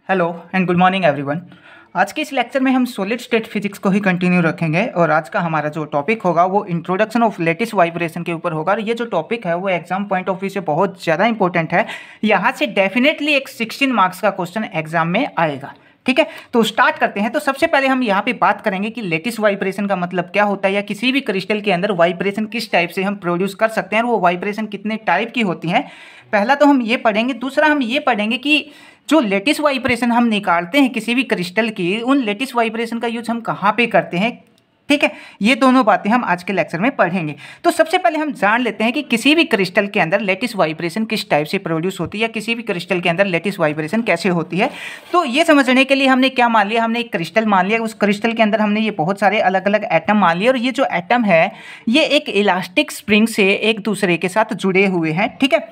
Hello and good morning everyone. आज के इस लेक्चर में हम सॉलिड स्टेट फिजिक्स को ही कंटिन्यू रखेंगे और आज का हमारा जो टॉपिक होगा वो इंट्रोडक्शन ऑफ लेटिस वाइब्रेशन के ऊपर होगा। और ये जो टॉपिक है वो एग्जाम पॉइंट ऑफ व्यू से बहुत ज़्यादा इंपॉर्टेंट है। यहाँ से डेफिनेटली एक 16 मार्क्स का क्वेश्चन एग्जाम में आएगा। ठीक है, तो स्टार्ट करते हैं। तो सबसे पहले हम यहाँ पे बात करेंगे कि लेटिस वाइब्रेशन का मतलब क्या होता है, या किसी भी क्रिस्टल के अंदर वाइब्रेशन किस टाइप से हम प्रोड्यूस कर सकते हैं और वो वाइब्रेशन कितने टाइप की होती हैं। पहला तो हम ये पढ़ेंगे। दूसरा हम ये पढ़ेंगे कि जो लेटिस वाइब्रेशन हम निकालते हैं किसी भी क्रिस्टल की, उन लेटिस वाइब्रेशन का यूज हम कहाँ पे करते हैं। ठीक है, ये दोनों बातें हम आज के लेक्चर में पढ़ेंगे। तो सबसे पहले हम जान लेते हैं कि किसी भी क्रिस्टल के अंदर लेटिस वाइब्रेशन किस टाइप से प्रोड्यूस होती है, या किसी भी क्रिस्टल के अंदर लेटिस वाइब्रेशन कैसे होती है। तो ये समझने के लिए हमने क्या मान लिया, हमने एक क्रिस्टल मान लिया। उस क्रिस्टल के अंदर हमने ये बहुत सारे अलग अलग एटम मान लिए, और ये जो एटम है ये एक इलास्टिक स्प्रिंग से एक दूसरे के साथ जुड़े हुए हैं। ठीक है,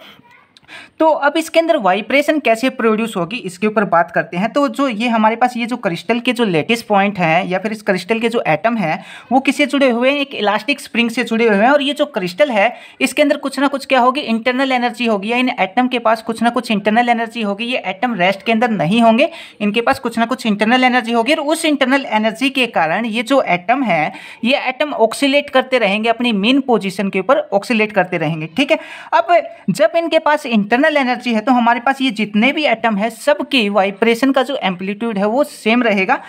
तो अब इसके अंदर वाइब्रेशन कैसे प्रोड्यूस होगी इसके ऊपर बात करते हैं। तो जो ये हमारे पास ये जो क्रिस्टल के जो लेटिस पॉइंट हैं, या फिर इस क्रिस्टल के जो एटम हैं वो किससे जुड़े हुए हैं, एक इलास्टिक स्प्रिंग से जुड़े हुए हैं। और ये जो क्रिस्टल है इसके अंदर कुछ ना कुछ क्या होगी, इंटरनल एनर्जी होगी, या इन एटम के पास कुछ ना कुछ इंटरनल एनर्जी होगी। ये एटम रेस्ट के अंदर नहीं होंगे, इनके पास कुछ ना कुछ इंटरनल एनर्जी होगी, और उस इंटरनल एनर्जी के कारण ये जो एटम है ये एटम ऑक्सीलेट करते रहेंगे, अपनी मेन पोजीशन के ऊपर ऑक्सीलेट करते रहेंगे। ठीक है, अब जब इनके पास इंटरनल एनर्जी है तो हमारे पास ये जितने भी एटम है सबके वाइब्रेशन का जो एम्पलीट्यूड है वो सेम रहेगा।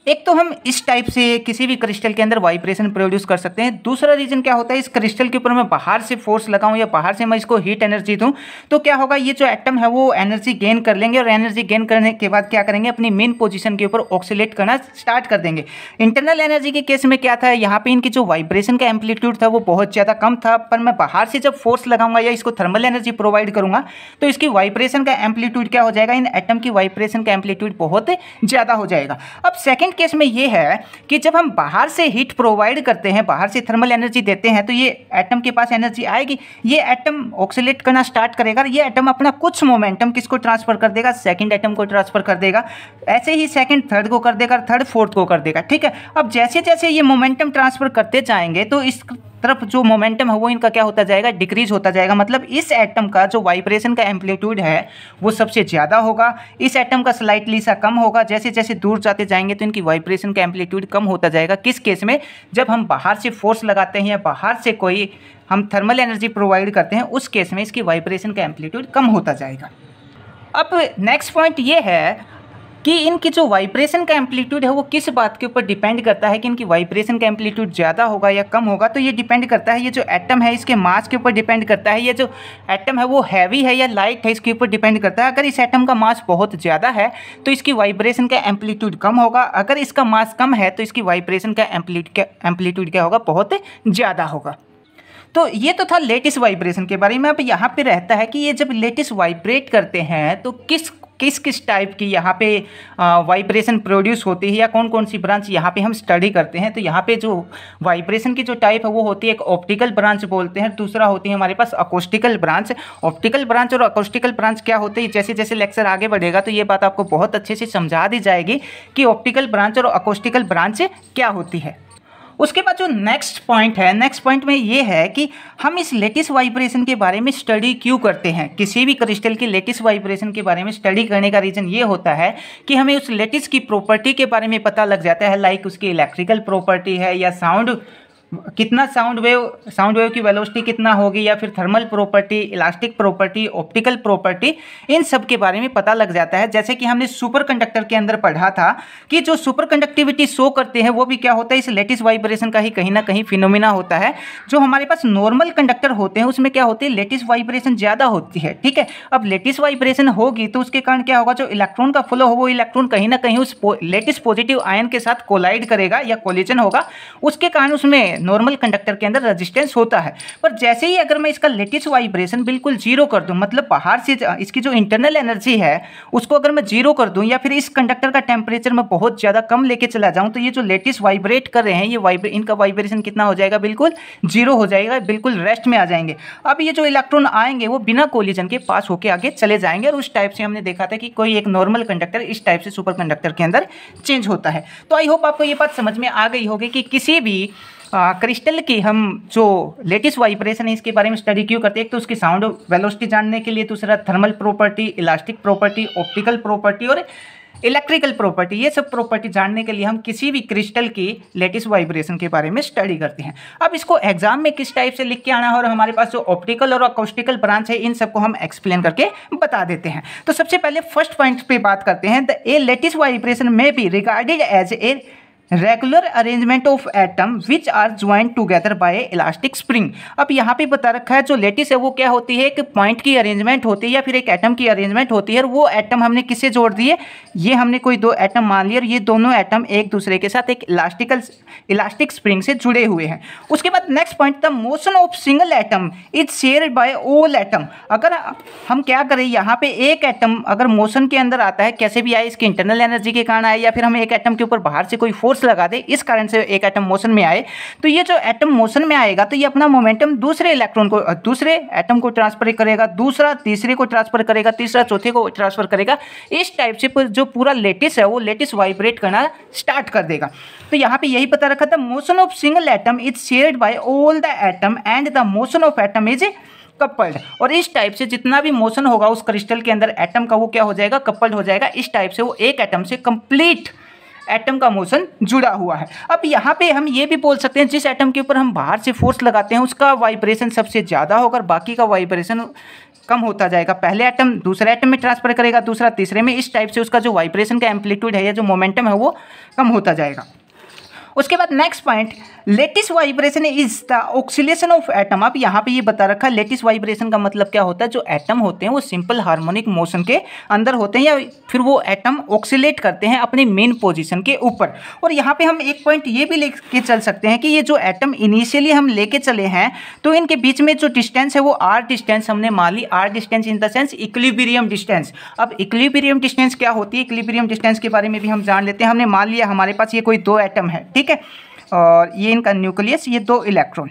एक तो हम इस टाइप से किसी भी क्रिस्टल के अंदर वाइब्रेशन प्रोड्यूस कर सकते हैं। दूसरा रीजन क्या होता है, इस क्रिस्टल के ऊपर मैं बाहर से फोर्स लगाऊं या बाहर से मैं इसको हीट एनर्जी दूं तो क्या होगा, ये जो एटम है वो एनर्जी गेन कर लेंगे, और एनर्जी गेन करने के बाद क्या करेंगे, अपनी मेन पोजीशन के ऊपर ऑक्सीलेट करना स्टार्ट कर देंगे। इंटरनल एनर्जी के केस में क्या था, यहाँ पे इनकी जो वाइब्रेशन का एम्पलीट्यूड था वो बहुत ज़्यादा कम था, पर मैं बाहर से जब फोर्स लगाऊंगा या इसको थर्मल एनर्जी प्रोवाइड करूंगा तो इसकी वाइब्रेशन का एम्पलीट्यूड क्या हो जाएगा, इन एटम की वाइब्रेशन का एम्पलीट्यूड बहुत ज़्यादा हो जाएगा। अब सेकेंड केस में ये है कि जब हम बाहर से हीट प्रोवाइड करते हैं, बाहर से थर्मल एनर्जी देते हैं, तो ये एटम के पास एनर्जी आएगी, ये एटम ऑक्सीलेट करना स्टार्ट करेगा, ये एटम अपना कुछ मोमेंटम किसको ट्रांसफर कर देगा, सेकंड एटम को ट्रांसफर कर देगा। ऐसे ही सेकंड थर्ड को कर देगा, थर्ड फोर्थ को कर देगा। ठीक है, अब जैसे जैसे ये मोमेंटम ट्रांसफर करते जाएंगे तो इस तरफ जो मोमेंटम है वो इनका क्या होता जाएगा, डिक्रीज होता जाएगा। मतलब इस एटम का जो वाइब्रेशन का एम्पलीट्यूड है वो सबसे ज़्यादा होगा, इस एटम का स्लाइटली सा कम होगा। जैसे जैसे दूर जाते जाएंगे तो इनकी वाइब्रेशन का एम्पलीट्यूड कम होता जाएगा। किस केस में, जब हम बाहर से फोर्स लगाते हैं या बाहर से कोई हम थर्मल एनर्जी प्रोवाइड करते हैं, उस केस में इसकी वाइब्रेशन का एम्पलीट्यूड कम होता जाएगा। अब नेक्स्ट पॉइंट ये है कि इनकी जो वाइब्रेशन का एम्पलीट्यूड है वो किस बात के ऊपर डिपेंड करता है कि इनकी वाइब्रेशन का एम्पलीट्यूड ज़्यादा होगा या कम होगा। तो ये डिपेंड करता है, ये जो एटम है इसके मास के ऊपर डिपेंड करता है, ये जो एटम है वो हैवी है या लाइट है इसके ऊपर डिपेंड करता है। अगर इस एटम का मास बहुत ज़्यादा है तो इसकी वाइब्रेशन का एम्पलीट्यूड कम होगा, अगर इसका मास कम है तो इसकी वाइब्रेशन का एम्पलीट्यूड क्या होगा, बहुत ज़्यादा होगा। तो ये तो था लेटिस वाइब्रेशन के बारे में। अब यहाँ पे रहता है कि ये जब लेटिस वाइब्रेट करते हैं तो किस किस टाइप की यहाँ पे वाइब्रेशन प्रोड्यूस होती है, या कौन कौन सी ब्रांच यहाँ पे हम स्टडी करते हैं। तो यहाँ पे जो वाइब्रेशन की जो टाइप है वो होती है, एक ऑप्टिकल ब्रांच बोलते हैं, दूसरा होती है हमारे पास अकोस्टिकल ब्रांच। ऑप्टिकल ब्रांच और अकोस्टिकल ब्रांच क्या होती है, जैसे जैसे लेक्चर आगे बढ़ेगा तो ये बात आपको बहुत अच्छे से समझा दी जाएगी कि ऑप्टिकल ब्रांच और अकोस्टिकल ब्रांच क्या होती है। उसके बाद जो नेक्स्ट पॉइंट है, नेक्स्ट पॉइंट में ये है कि हम इस लेटिस वाइब्रेशन के बारे में स्टडी क्यों करते हैं। किसी भी क्रिस्टल की लेटिस वाइब्रेशन के बारे में स्टडी करने का रीज़न ये होता है कि हमें उस लेटिस की प्रॉपर्टी के बारे में पता लग जाता है, लाइक उसकी इलेक्ट्रिकल प्रॉपर्टी है, या साउंड कितना साउंड वेव की वेलोसिटी कितना होगी, या फिर thermal property, elastic property, optical property, इन सब के बारे में पता लग जाता है। जैसे कि हमने सुपर कंडक्टर के अंदर पढ़ा था कि जो सुपर कंडक्टिविटी शो करते हैं वो भी क्या होता है, इस लेटिस वाइब्रेशन का ही कहीं ना कहीं फिनोमिना होता है। जो हमारे पास नॉर्मल कंडक्टर होते हैं उसमें क्या होती है, लेटिस वाइब्रेशन ज़्यादा होती है। ठीक है, अब लेटिस वाइब्रेशन होगी तो उसके कारण क्या होगा, जो इलेक्ट्रॉन का फ्लो हो वो इलेक्ट्रॉन कहीं ना कहीं उस लेटिस पॉजिटिव आयन के साथ कोलाइड करेगा या कोलिजन होगा, उसके कारण उसमें नॉर्मल कंडक्टर के अंदर रेजिस्टेंस होता है। पर जैसे ही अगर मैं इसका लेटिस वाइब्रेशन बिल्कुल जीरो कर दूं, मतलब बाहर से इसकी जो इंटरनल एनर्जी है उसको अगर मैं जीरो कर दूं, या फिर इस कंडक्टर का टेम्परेचर मैं बहुत ज़्यादा कम लेके चला जाऊं, तो ये जो लेटिस वाइब्रेट कर रहे हैं ये इनका वाइब्रेशन कितना हो जाएगा, बिल्कुल जीरो हो जाएगा, बिल्कुल रेस्ट में आ जाएंगे। अब ये जो इलेक्ट्रॉन आएंगे वो बिना कोलिजन के पास होके आगे चले जाएंगे, और उस टाइप से हमने देखा था कि कोई एक नॉर्मल कंडक्टर इस टाइप से सुपर कंडक्टर के अंदर चेंज होता है। तो आई होप आपको ये बात समझ में आ गई होगी कि किसी भी क्रिस्टल की हम जो लेटेस्ट वाइब्रेशन है इसके बारे में स्टडी क्यों करते हैं? एक तो उसकी साउंड वेलोसिटी जानने के लिए, दूसरा thermal property, elastic property, optical property और इलेक्ट्रिकल प्रॉपर्टी, ये सब प्रॉपर्टी जानने के लिए हम किसी भी क्रिस्टल की लेटेस्ट वाइब्रेशन के बारे में स्टडी करते हैं। अब इसको एग्जाम में किस टाइप से लिख के आना है और हमारे पास जो ऑप्टिकल और अकॉस्टिकल ब्रांच है इन सबको हम एक्सप्लेन करके बता देते हैं। तो सबसे पहले फर्स्ट पॉइंट पे बात करते हैं। The a latest vibration may be regarded as a regular arrangement of atom which are joint together by elastic spring. अब यहाँ पे बता रखा है जो लेटिस है वो क्या होती है, एक पॉइंट की अरेंजमेंट होती है या फिर एक एटम की अरेंजमेंट होती है और वो एटम हमने किससे जोड़ दिए, ये हमने कोई दो एटम मान लिए और ये दोनों एटम एक दूसरे के साथ एक इलास्टिक स्प्रिंग से जुड़े हुए हैं। उसके बाद next point, the motion of single atom is shared by all atom. अगर हम क्या करें, यहाँ पे एक एटम अगर मोशन के अंदर आता है, कैसे भी आए, इसकी इंटरनल एनर्जी के कारण आए या फिर हम एक एटम के ऊपर बाहर से कोई फोर्स लगा दे, इस कारण से एक एटम मोशन में आए, तो ये जो एटम मोशन में आएगा तो ये अपना मोमेंटम दूसरे इलेक्ट्रॉन को, दूसरे एटम को ट्रांसफर करेगा, दूसरा तीसरे को ट्रांसफर करेगा, तीसरा चौथे को ट्रांसफर करेगा। इस टाइप से जो पूरा लेटिस है वो लेटिस वाइब्रेट करना स्टार्ट कर देगा। तो यहाँ पे यही पता रखा था, motion of single atom is shared by all the atom and the motion of atom is coupled. और इस टाइप से जितना भी मोशन होगा उस क्रिस्टल के अंदर एटम का, वो क्या हो जाएगा, कपल्ड हो जाएगा। इस टाइप से वो एक एटम से कंप्लीट एटम का मोशन जुड़ा हुआ है। अब यहाँ पे हम ये भी बोल सकते हैं जिस एटम के ऊपर हम बाहर से फोर्स लगाते हैं उसका वाइब्रेशन सबसे ज़्यादा होगा और बाकी का वाइब्रेशन कम होता जाएगा। पहले एटम दूसरे एटम में ट्रांसफर करेगा, दूसरा तीसरे में, इस टाइप से उसका जो वाइब्रेशन का एम्पलीट्यूड है या जो मोमेंटम है वो कम होता जाएगा। उसके बाद next point, lattice vibration is the oscillation of atom. अब यहाँ पे ये बता रखा है लेटिस वाइब्रेशन का मतलब क्या होता है, जो एटम होते हैं वो सिंपल हार्मोनिक मोशन के अंदर होते हैं या फिर वो एटम ऑक्सीलेट करते हैं अपनी मेन पोजीशन के ऊपर। और यहाँ पे हम एक पॉइंट ये भी लेके चल सकते हैं कि ये जो एटम इनिशियली हम लेके चले हैं तो इनके बीच में जो डिस्टेंस है वो आर डिस्टेंस हमने मान ली, R distance in the sense equilibrium distance. अब इक्विलिब्रियम डिस्टेंस क्या होती है, इक्विलिब्रियम डिस्टेंस के बारे में भी हम जान लेते हैं। हमने मान लिया हमारे पास ये कोई दो एटम है, ठीक है, और ये इनका न्यूक्लियस, ये दो इलेक्ट्रॉन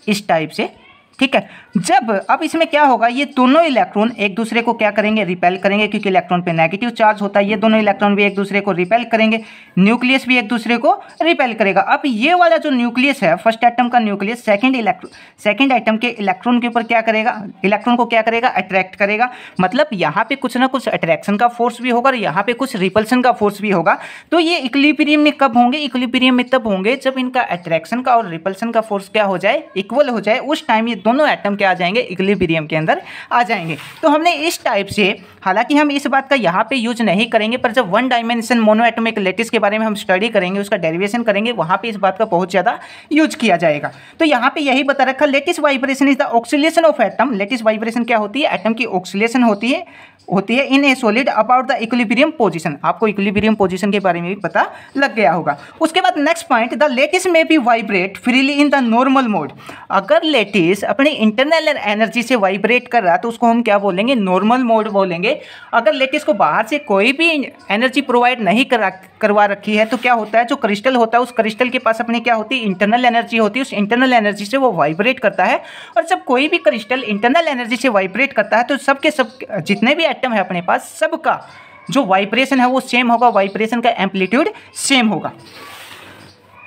इस टाइप से, ठीक है। जब अब इसमें क्या होगा, ये दोनों इलेक्ट्रॉन एक दूसरे को क्या करेंगे, रिपेल करेंगे, क्योंकि इलेक्ट्रॉन पे नेगेटिव चार्ज होता है। ये दोनों इलेक्ट्रॉन भी एक दूसरे को रिपेल करेंगे, न्यूक्लियस भी एक दूसरे को रिपेल करेगा। अब ये वाला जो न्यूक्लियस है, फर्स्ट एटम का न्यूक्लियस सेकंड एटम के इलेक्ट्रॉन के ऊपर क्या करेगा, इलेक्ट्रॉन को क्या करेगा, अट्रैक्ट करेगा। मतलब यहाँ पे कुछ ना कुछ अट्रैक्शन का फोर्स भी होगा और यहाँ पे कुछ रिपल्सन का फोर्स भी होगा। तो ये इक्विलिब्रियम में कब होंगे, इक्विलिब्रियम में तब होंगे जब इनका अट्रैक्शन का और रिपल्सन का फोर्स क्या हो जाए, इक्वल हो जाए। उस टाइम ये दोनों एटम क्या आ जाएंगे, इक्विलिब्रियम के अंदर आ जाएंगे। तो हमने इस टाइप से, हालांकि हम इस बात का यहाँ पे यूज नहीं करेंगे, पर जब वन डायमेंशन मोनोएटॉमिक लेटिस के बारे में हम स्टडी करेंगे, उसका डेरिवेशन करेंगे, वहाँ पे इस बात का बहुत ज़्यादा यूज किया जाएगा। तो यहाँ पे यही बता रखा, lattice vibration is the oscillation of atom. Lattice vibration क्या होती है, एटम की ऑक्सीलेशन होती है in a solid about the equilibrium position. आपको इक्विलिब्रियम पोजीशन के बारे में भी पता लग गया होगा। उसके बाद next point, the lattice may be vibrate freely in the normal mode. अगर लेटिस अपनी इंटरनल एनर्जी से वाइब्रेट कर रहा है तो उसको हम क्या बोलेंगे, नॉर्मल मोड बोलेंगे। अगर लेटिस को बाहर से कोई भी एनर्जी प्रोवाइड नहीं करवा रखी है तो क्या होता है, जो क्रिस्टल होता है उस क्रिस्टल के पास अपनी क्या होती है, इंटरनल एनर्जी होती है। उस इंटरनल एनर्जी से वो वाइब्रेट करता है और जब कोई भी क्रिस्टल इंटरनल एनर्जी से वाइब्रेट करता है तो सबके सब जितने भी एटम है अपने पास, सबका जो वाइब्रेशन है वो सेम होगा, वाइब्रेशन का एम्पलीट्यूड सेम होगा।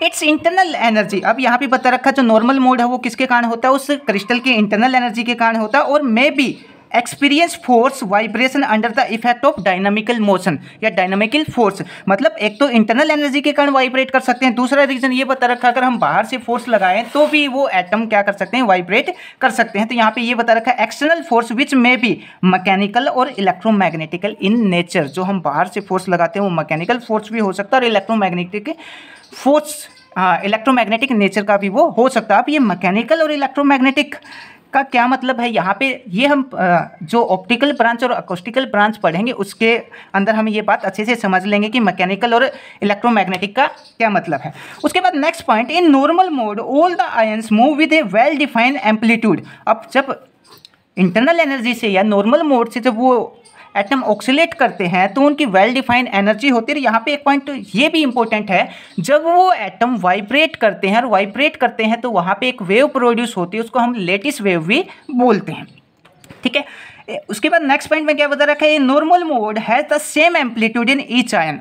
इट्स इंटरनल एनर्जी, अब यहाँ पे बता रखा जो नॉर्मल मोड है वो किसके कारण होता है, उस क्रिस्टल की इंटरनल एनर्जी के कारण होता है। और may be experience force vibration under the effect of dynamical motion या डायनामिकल फोर्स। मतलब एक तो इंटरनल एनर्जी के कारण वाइब्रेट कर सकते हैं, दूसरा रीजन ये बता रखा अगर हम बाहर से फोर्स लगाएं तो भी वो एटम क्या कर सकते हैं, वाइब्रेट कर सकते हैं। तो यहाँ पे ये बता रखा है एक्सटर्नल फोर्स विच में भी मैकेनिकल और इलेक्ट्रोमैग्नेटिकल इन नेचर। जो हम बाहर से फोर्स लगाते हैं वो मैकेनिकल फोर्स भी हो सकता है और इलेक्ट्रोमैग्नेटिक फोर्स, इलेक्ट्रोमैग्नेटिक नेचर का भी वो हो सकता है। अब ये मैकेनिकल और इलेक्ट्रोमैग्नेटिक का क्या मतलब है, यहाँ पे ये हम जो ऑप्टिकल ब्रांच और अकोस्टिकल ब्रांच पढ़ेंगे उसके अंदर हम ये बात अच्छे से समझ लेंगे कि मैकेनिकल और इलेक्ट्रोमैग्नेटिक का क्या मतलब है। उसके बाद next point, in normal mode all the ions move with A well defined amplitude. अब जब इंटरनल एनर्जी से या नॉर्मल मोड से जब वो एटम ऑक्सीलेट करते हैं तो उनकी वेल डिफाइंड एनर्जी होती है। यहाँ पे एक पॉइंट ये भी इंपॉर्टेंट है, जब वो एटम वाइब्रेट करते हैं और वाइब्रेट करते हैं तो वहाँ पे एक वेव प्रोड्यूस होती है, उसको हम लेटिस वेव भी बोलते हैं, ठीक है। उसके बाद नेक्स्ट पॉइंट में क्या बता रखा है, normal mode has the same amplitude in each ion.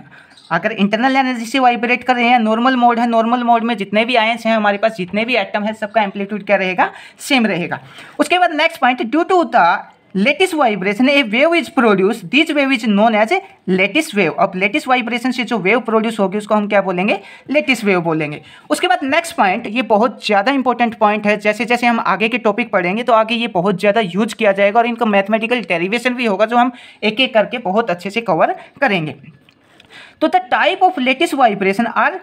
अगर इंटरनल एनर्जी से वाइब्रेट कर रहे हैं, नॉर्मल मोड है, नॉर्मल मोड में जितने भी आयंस हैं हमारे पास, जितने भी एटम है, सबका एम्पलीट्यूड क्या रहेगा, सेम रहेगा। उसके बाद next point, due to the lattice vibration a wave is produce, this wave is known as a lattice wave. अब लेटिस वाइब्रेशन से जो वेव प्रोड्यूस होगी उसको हम क्या बोलेंगे, लेटिस वेव बोलेंगे। उसके बाद नेक्स्ट पॉइंट, ये बहुत ज़्यादा इंपॉर्टेंट पॉइंट है, जैसे जैसे हम आगे के टॉपिक पढ़ेंगे तो आगे ये बहुत ज़्यादा यूज किया जाएगा और इनका मैथमेटिकल डेरिवेशन भी होगा जो हम एक एक करके बहुत अच्छे से कवर करेंगे। तो the type of lattice vibration are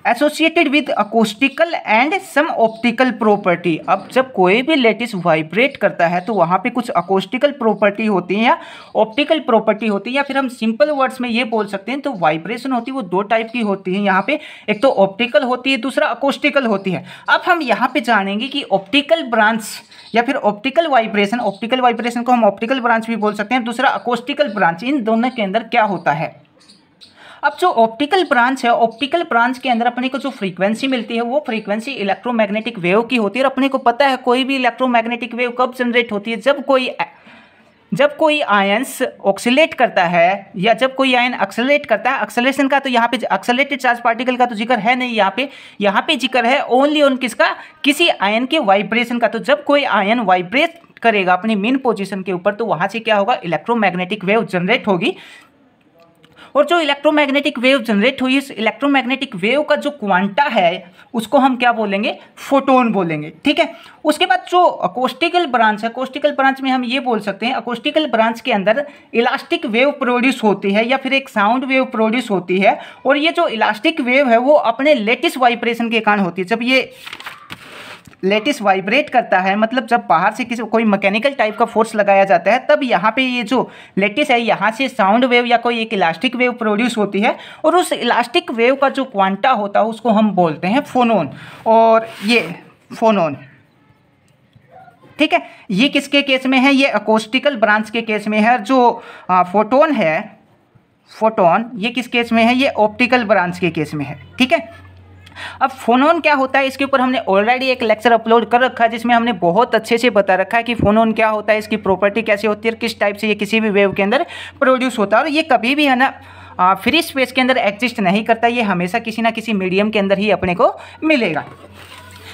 associated with acoustical and some optical property. अब जब कोई भी लेटिस वाइब्रेट करता है तो वहाँ पे कुछ अकोस्टिकल प्रॉपर्टी होती है या ऑप्टिकल प्रॉपर्टी होती है, या फिर हम सिंपल वर्ड्स में ये बोल सकते हैं तो वाइब्रेशन होती है वो दो टाइप की होती है यहाँ पे, एक तो ऑप्टिकल होती है, दूसरा अकोस्टिकल होती है। अब हम यहाँ पे जानेंगे कि ऑप्टिकल ब्रांच या फिर ऑप्टिकल वाइब्रेशन को हम ऑप्टिकल ब्रांच भी बोल सकते हैं, दूसरा अकोस्टिकल ब्रांच, इन दोनों के अंदर क्या होता है। अब जो ऑप्टिकल ब्रांच है, ऑप्टिकल ब्रांच के अंदर अपने को जो फ्रीक्वेंसी मिलती है वो फ्रीक्वेंसी इलेक्ट्रोमैग्नेटिक वेव की होती है। और अपने को पता है कोई भी इलेक्ट्रोमैग्नेटिक वेव कब जनरेट होती है, जब कोई आयंस ऑक्सीलेट करता है या जब कोई आयन एक्सेलरेट करता है। एक्सेलरेशन का तो यहाँ पे एक्सेलरेटेड चार्ज पार्टिकल का तो जिक्र है नहीं, यहाँ पे जिक्र है ओनली ऑन किसका, किसी आयन के वाइब्रेशन का। तो जब कोई आयन वाइब्रेट करेगा अपनी मेन पोजीशन के ऊपर तो वहाँ से क्या होगा, इलेक्ट्रोमैग्नेटिक वेव जनरेट होगी। और जो इलेक्ट्रोमैग्नेटिक वेव जनरेट हुई, इस इलेक्ट्रोमैग्नेटिक वेव का जो क्वांटा है उसको हम क्या बोलेंगे, फोटोन बोलेंगे। ठीक है। उसके बाद जो अकोस्टिकल ब्रांच है, अकोस्टिकल ब्रांच में हम ये बोल सकते हैं, अकोस्टिकल ब्रांच के अंदर इलास्टिक वेव प्रोड्यूस होती है या फिर एक साउंड वेव प्रोड्यूस होती है। और ये जो इलास्टिक वेव है वो अपने लेटिस वाइब्रेशन के कारण होती है। जब ये लेटिस वाइब्रेट करता है, मतलब जब बाहर से कोई मैकेनिकल टाइप का फोर्स लगाया जाता है, तब यहाँ पे ये जो लेटिस है यहाँ से साउंड वेव या कोई एक इलास्टिक वेव प्रोड्यूस होती है। और उस इलास्टिक वेव का जो क्वांटा होता है उसको हम बोलते हैं फोनोन। और ये फोनोन, ठीक है, ये किसके केस में है, ये अकोस्टिकल ब्रांच के केस में है। जो फोटोन है, फोटोन, ये किस केस में है, ये ऑप्टिकल ब्रांच के केस में है। ठीक है। अब फोनोन क्या होता है, इसके ऊपर हमने ऑलरेडी एक लेक्चर अपलोड कर रखा है जिसमें हमने बहुत अच्छे से बता रखा है कि फोनोन क्या होता है, इसकी प्रॉपर्टी कैसे होती है और किस टाइप से ये किसी भी वेव के अंदर प्रोड्यूस होता है। और ये कभी भी है ना फ्री स्पेस के अंदर एग्जिस्ट नहीं करता, ये हमेशा किसी ना किसी मीडियम के अंदर ही अपने को मिलेगा।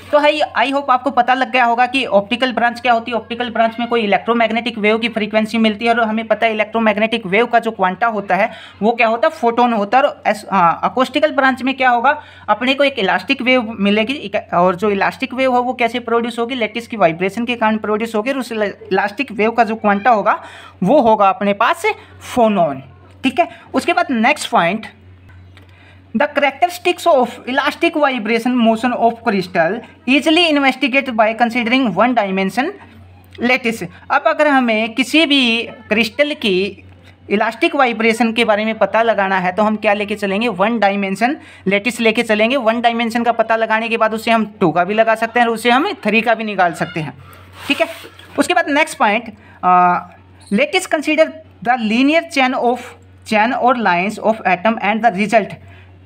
तो आई होप आपको पता लग गया होगा कि ऑप्टिकल ब्रांच क्या होती है। ऑप्टिकल ब्रांच में कोई इलेक्ट्रोमैग्नेटिक वेव की फ्रीक्वेंसी मिलती है और हमें पता है इलेक्ट्रोमैग्नेटिक वेव का जो क्वांटा होता है वो क्या होता है, फोटोन होता है। और अकोस्टिकल ब्रांच में क्या होगा, अपने को एक इलास्टिक वेव मिलेगी और जो इलास्टिक वेव है वो कैसे प्रोड्यूस होगी, लेटिस की वाइब्रेशन के कारण प्रोड्यूस होगी। और उस इलास्टिक वेव का जो क्वांटा होगा वो होगा अपने पास फोनोन। ठीक है। उसके बाद next point, The characteristics of elastic vibration motion of crystal easily investigated by considering one dimension lattice। अब अगर हमें किसी भी क्रिस्टल की इलास्टिक वाइब्रेशन के बारे में पता लगाना है तो हम क्या लेके चलेंगे, वन डायमेंशन लेटिस लेके चलेंगे। वन डायमेंशन का पता लगाने के बाद उससे हम 2 का भी लगा सकते हैं और उससे हम 3 का भी निकाल सकते हैं। ठीक है। उसके बाद next point, lattice consider the linear chain और lines of atom and the result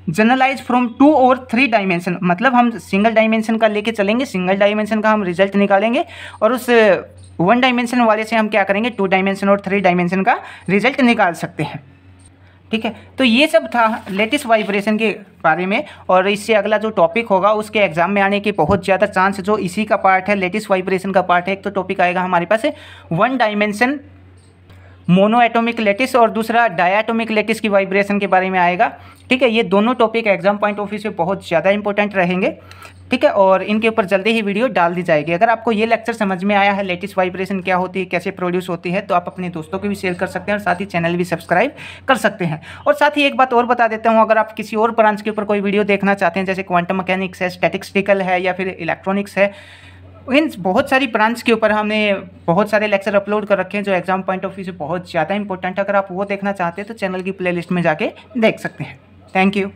generalize from 2 और 3 डायमेंशन। मतलब हम सिंगल डायमेंशन का लेके चलेंगे, सिंगल डायमेंशन का हम रिजल्ट निकालेंगे और उस 1 डायमेंशन वाले से हम क्या करेंगे, 2 डायमेंशन और 3 डायमेंशन का रिजल्ट निकाल सकते हैं। ठीक है। तो ये सब था लेटिस वाइब्रेशन के बारे में। और इससे अगला जो टॉपिक होगा उसके एग्जाम में आने के बहुत ज़्यादा चांस जो इसी का पार्ट है, लेटिस वाइब्रेशन का पार्ट है। एक तो टॉपिक आएगा हमारे पास 1 डायमेंशन मोनो एटोमिक लेटिस और दूसरा डायटोमिक लेटिस की वाइब्रेशन के बारे में आएगा। ठीक है। ये दोनों topic exam point of view से बहुत ज़्यादा इंपॉर्टेंट रहेंगे। ठीक है। और इनके ऊपर जल्दी ही वीडियो डाल दी जाएगी। अगर आपको ये लेक्चर समझ में आया है, लेटिस वाइब्रेशन क्या होती है, कैसे प्रोड्यूस होती है, तो आप अपने दोस्तों को भी शेयर कर सकते हैं और साथ ही चैनल भी सब्सक्राइब कर सकते हैं। और साथ ही एक बात और बता देता हूँ, अगर आप किसी और ब्रांच के ऊपर कोई वीडियो देखना चाहते हैं, जैसे क्वांटम मैकेनिक्स है, स्टैटिस्टिकल है या फिर इलेक्ट्रॉनिक्स है, इन बहुत सारी ब्रांच के ऊपर हमने बहुत सारे लेक्चर अपलोड कर रखे हैं जो एग्जाम पॉइंट ऑफ व्यू से बहुत ज़्यादा इंपॉर्टेंट है। अगर आप वो देखना चाहते हैं तो चैनल की प्लेलिस्ट में जाके देख सकते हैं। Thank you.